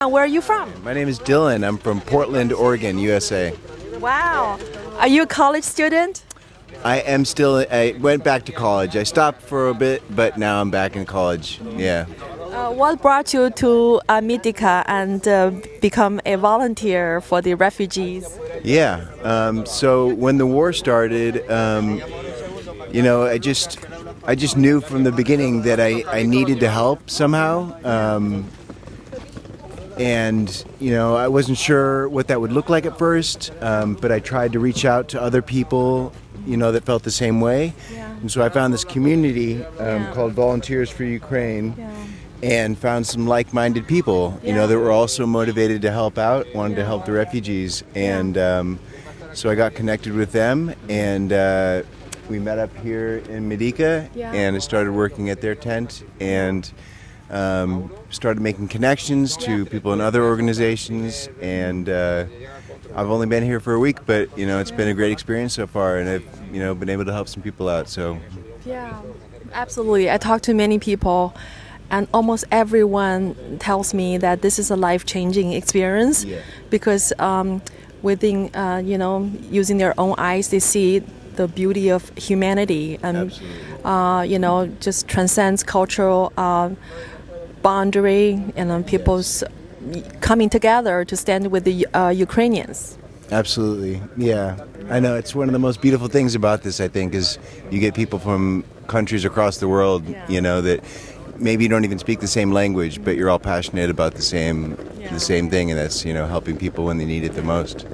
Where are you from? My name is Dylan. I'm from Portland, Oregon, USA. Wow. Are you a college student? I went back to college. I stopped for a bit, but now I'm back in college. Yeah. What brought you to Medyna and become a volunteer for the refugees? Yeah. So when the war started, I just knew from the beginning that I needed to help somehow. I wasn't sure what that would look like at first, but I tried to reach out to other people, that felt the same way. Yeah. And so I found this community called Volunteers for Ukraine, and found some like-minded people, that were also motivated to help out, wanted to help the refugees. And so I got connected with them, and we met up here in Medyna, and I started working at their tent, and started making connections to people in other organizations, and I've only been here for a week, but it's been a great experience so far, and I've been able to help some people out. So yeah, absolutely. I talked to many people, and almost everyone tells me that this is a life-changing experience because within using their own eyes, they see the beauty of humanity, and just transcends cultural boundary, and people's coming together to stand with the Ukrainians. Absolutely, yeah. I know it's one of the most beautiful things about this. I think is you get people from countries across the world, that maybe you don't even speak the same language, but you're all passionate about the same thing, and that's helping people when they need it the most.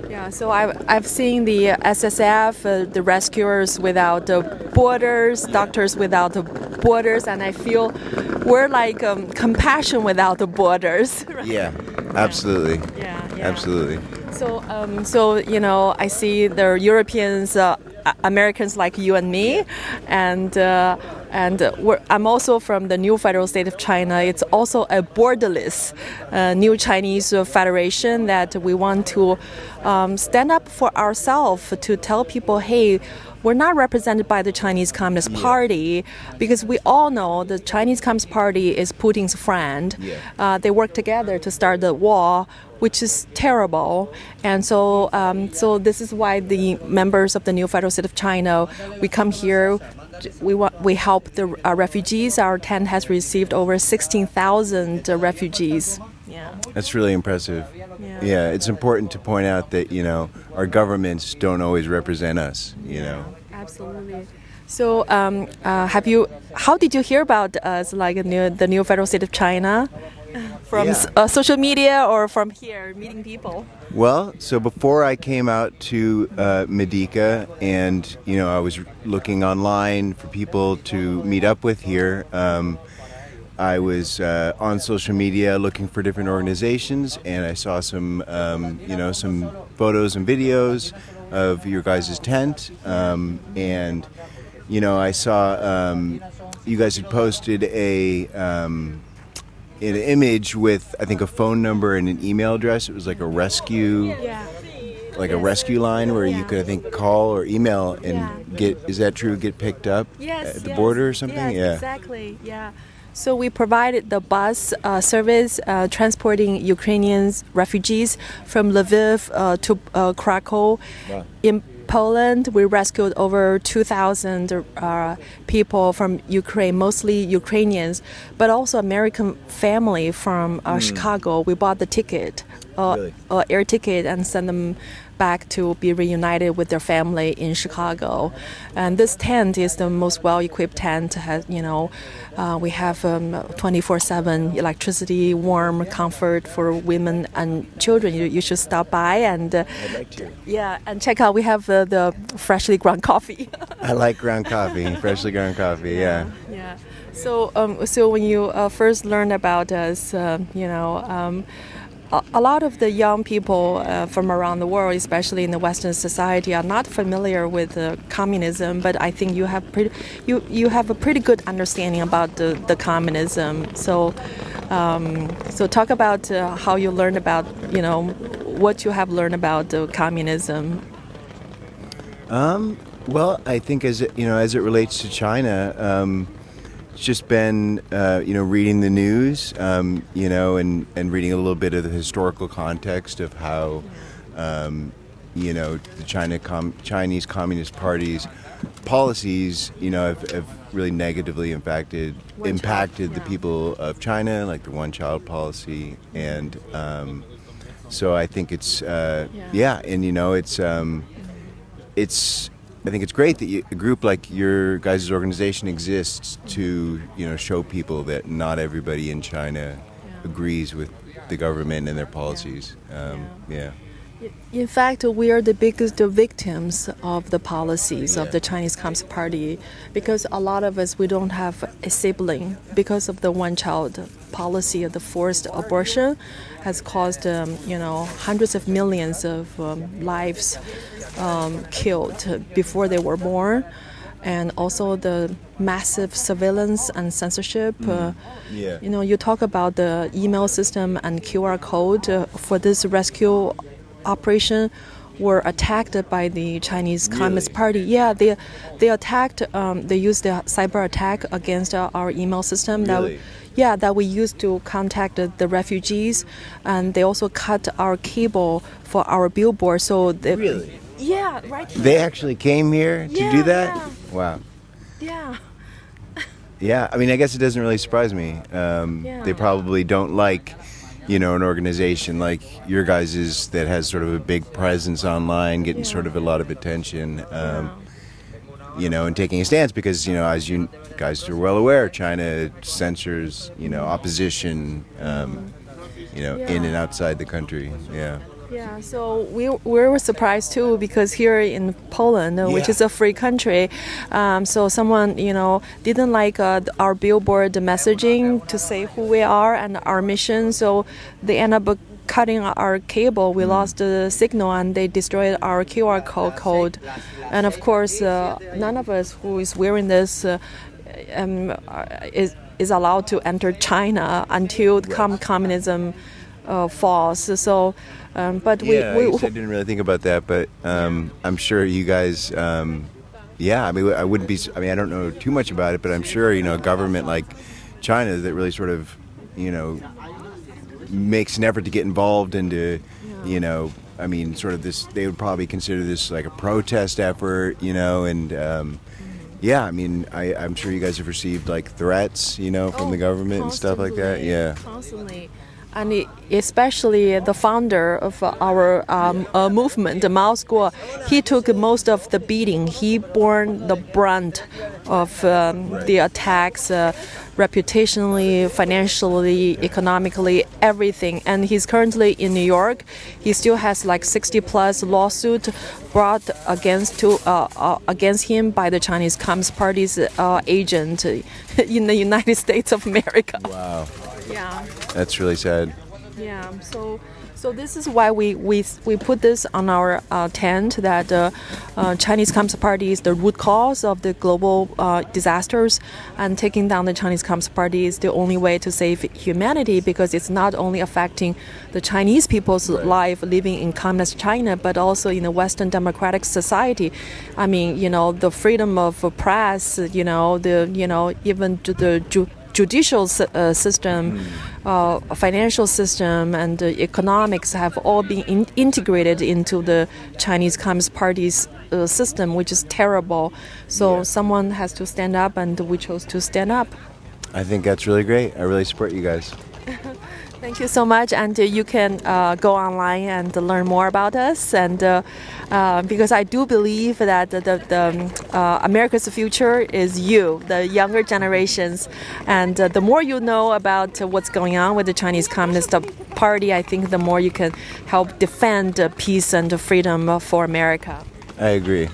Yeah, so I've seen the SSF, the Rescuers Without Borders, Doctors Without Borders, and I feel we're like compassion without the borders. Right? Yeah, absolutely. Yeah. Absolutely. So I see the Europeans, Americans like you and me, and I'm also from the new federal state of China. It's also a borderless new Chinese federation that we want to stand up for ourselves, to tell people, hey, we're not represented by the Chinese Communist Party, because we all know the Chinese Communist Party is Putin's friend. They work together to start the war, which is terrible. And so this is why the members of the new federal state of China, we come here. We help the refugees. Our tent has received over 16,000 refugees. Yeah. That's really impressive. Yeah, it's important to point out that our governments don't always represent us. Absolutely. So, how did you hear about us, like the new federal state of China? From social media or from here, meeting people? Well, so before I came out to Medyna, and I was looking online for people to meet up with here. I was on social media looking for different organizations, and I saw some photos and videos of your guys' tent, and I saw you guys had posted an image with, I think, a phone number and an email address. It was like a rescue, a rescue line where you could, I think, call or email and get. Is that true? Get picked up at the border or something? Yes, exactly. Yeah. So we provided the bus service transporting Ukrainian refugees from Lviv to Krakow. Wow. In Poland, we rescued over 2,000 people from Ukraine, mostly Ukrainians, but also American family from Chicago. We bought the ticket, air ticket, and sent them back to be reunited with their family in Chicago. And this tent is the most well-equipped tent. We have 24/7 electricity, warm comfort for women and children. You should stop by and I'd like to. and check out. We have the freshly ground coffee. I like ground coffee, freshly ground coffee. Yeah. So when you first learned about us, a lot of the young people from around the world, especially in the Western society, are not familiar with communism. But I think you have a pretty good understanding about the communism. So talk about how you learned about what you have learned about the communism. Well, I think as it relates to China, just been, reading the news, and reading a little bit of the historical context of how, the Chinese Communist Party's policies, have really negatively impacted the people of China, like the one-child policy, and so I think it's I think it's great that a group like your guys' organization exists to, show people that not everybody in China agrees with the government and their policies. In fact, we are the biggest victims of the policies of the Chinese Communist Party because a lot of us, we don't have a sibling because of the one-child policy of the forced abortion has caused, hundreds of millions of lives killed before they were born. And also the massive surveillance and censorship. You talk about the email system and QR code for this rescue operation were attacked by the Chinese Communist Party. Yeah, they attacked. They used the cyber attack against our email system. Really? That we used to contact the refugees, and they also cut our cable for our billboard. So Really? Yeah, right here. They actually came here to do that? Yeah. Wow. Yeah. Yeah, I mean, I guess it doesn't really surprise me. They probably don't like, an organization like your guys's that has sort of a big presence online, getting sort of a lot of attention, and taking a stance because, as you guys are well aware, China censors, opposition, in and outside the country. Yeah. Yeah, so we were surprised too because here in Poland, which is a free country, so someone didn't like our billboard messaging to say who we are and our mission. So they end up cutting our cable. We lost the signal and they destroyed our QR code. And of course, none of us who is wearing this is allowed to enter China until communism falls. So. But I didn't really think about that, but I'm sure you guys, I wouldn't be, I don't know too much about it, but I'm sure, a government like China that really sort of, makes an effort to get involved into, sort of this, they would probably consider this like a protest effort, and I'm sure you guys have received like threats, from the government and stuff like that. Yeah. Constantly. And especially the founder of our movement, Mao School, he took most of the beating. He bore the brunt of the attacks, reputationally, financially, economically, everything. And he's currently in New York. He still has like 60+ lawsuits brought against him by the Chinese Communist Party's agent in the United States of America. Wow. Yeah. That's really sad. Yeah. So this is why we put this on our tent that Chinese Communist Party is the root cause of the global disasters, and taking down the Chinese Communist Party is the only way to save humanity because it's not only affecting the Chinese people's life living in communist China, but also in the Western democratic society. I mean, the freedom of press, even the judicial system, financial system, and economics have all been integrated into the Chinese Communist Party's system, which is terrible. So someone has to stand up, and we chose to stand up. I think that's really great. I really support you guys. Thank you so much, and you can go online and learn more about us. And because I do believe that the America's future is you, the younger generations, and the more you know about what's going on with the Chinese Communist Party, I think the more you can help defend peace and freedom for America. I agree.